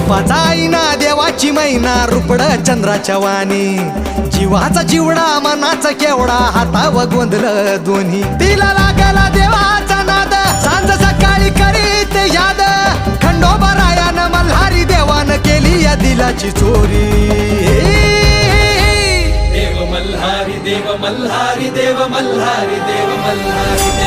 रूपाचा आईना देवाची मैना रुपड चंद्राच्या वाणी जीवाचा चिवडा मनाचा केवढा हातावर गोंधळ दोन्ही तिला लागला देवाचा नाद सांज सकाळी करीत याद खंडोबा रायानं मल्हारी देवानं केली या दिलाची चोरी देव मल्हारी देव मल्हारी देव मल्हारी देव मल्हारी